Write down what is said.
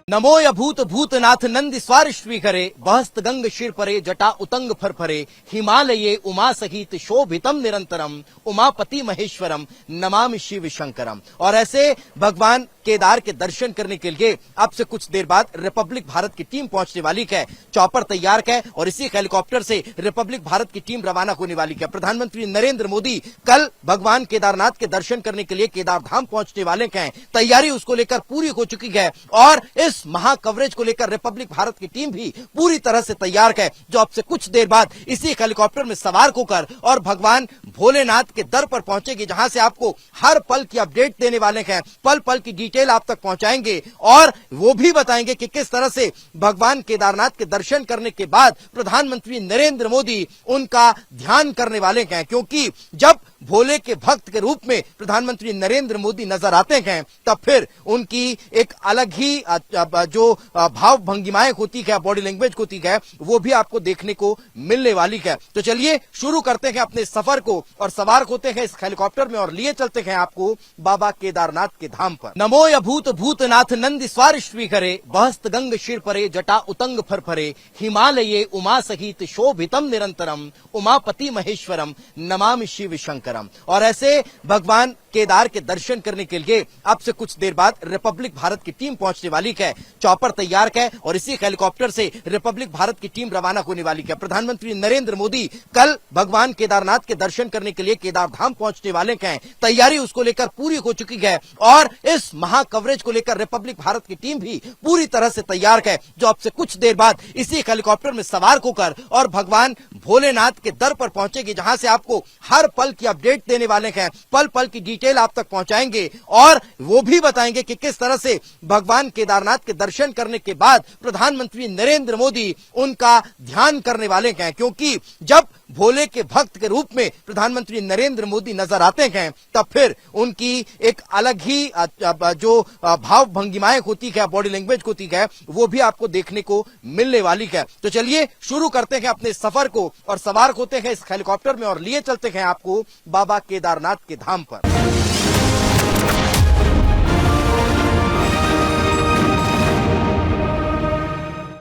नमो य भूत भूतनाथ नंदी स्वारिष्वी करे बहस्त गंग शिर परे जटा उतंग फरफरे हिमालये उमा सहित शोभितम निरंतरम उमापति महेश्वरम नमामि शिव शंकरम। और ऐसे भगवान केदार के दर्शन करने के लिए अब से कुछ देर बाद रिपब्लिक भारत की टीम पहुंचने वाली है। चौपर तैयार है और इसी हेलीकॉप्टर से रिपब्लिक भारत की टीम रवाना होने वाली है। प्रधानमंत्री नरेंद्र मोदी कल भगवान केदारनाथ के दर्शन करने के लिए केदार धाम पहुंचने वाले हैं। तैयारी उसको लेकर पूरी हो चुकी है और इस महा कवरेज को लेकर रिपब्लिक भारत की टीम भी पूरी तरह से तैयार है, जो अब से कुछ देर बाद इसी हेलीकॉप्टर में सवार होकर और भगवान भोलेनाथ के दर पर पहुंचेगी, जहां से आपको हर पल की अपडेट देने वाले हैं, पल पल की डिटेल आप तक पहुंचाएंगे और वो भी बताएंगे कि किस तरह से भगवान केदारनाथ के दर्शन करने के बाद प्रधानमंत्री नरेंद्र मोदी उनका ध्यान करने वाले हैं। क्योंकि जब भोले के भक्त के रूप में प्रधानमंत्री नरेंद्र मोदी नजर आते हैं तब फिर उनकी एक अलग ही जो भाव भंगिमाएं होती है, बॉडी लैंग्वेज होती है, वो भी आपको देखने को मिलने वाली है। तो चलिए शुरू करते हैं अपने सफर को और सवार होते हैं इस हेलीकॉप्टर में और लिए चलते हैं आपको बाबा केदारनाथ के धाम पर। नमो य भूत भूतनाथ नंदी स्वारिष्वी करे बहस्त गंग शिर परे जटा उतंग फरफरे हिमालये उमा सहित शोभितम निरंतरम उमापति महेश्वरम नमामि शिव शंकरम। और ऐसे भगवान केदार के दर्शन करने के लिए अब से कुछ देर बाद रिपब्लिक भारत की टीम पहुंचने वाली है। चौपर तैयार है और इसी हेलीकॉप्टर से रिपब्लिक भारत की टीम रवाना होने वाली है। प्रधानमंत्री नरेंद्र मोदी कल भगवान केदारनाथ के दर्शन करने के लिए केदार धाम पहुंचने वाले हैं। तैयारी उसको लेकर पूरी हो चुकी है और इस महा कवरेज को लेकर रिपब्लिक भारत की टीम भी पूरी तरह से तैयार है, जो अब से कुछ देर बाद इसी हेलीकॉप्टर में सवार होकर और भगवान भोलेनाथ के दर पर पहुंचेगी, जहां से आपको हर पल की अपडेट देने वाले हैं, पल पल की डिटेल आप तक पहुंचाएंगे और वो भी बताएंगे कि किस तरह से भगवान केदारनाथ के दर्शन करने के बाद प्रधानमंत्री नरेंद्र मोदी उनका ध्यान करने वाले हैं। क्योंकि जब भोले के भक्त के रूप में प्रधानमंत्री नरेंद्र मोदी नजर आते हैं तब फिर उनकी एक अलग ही जो भाव भंगिमाएं होती है, बॉडी लैंग्वेज होती है, वो भी आपको देखने को मिलने वाली है। तो चलिए शुरू करते हैं अपने सफर को और सवार होते हैं इस हेलीकॉप्टर में और लिए चलते हैं आपको बाबा केदारनाथ के धाम पर।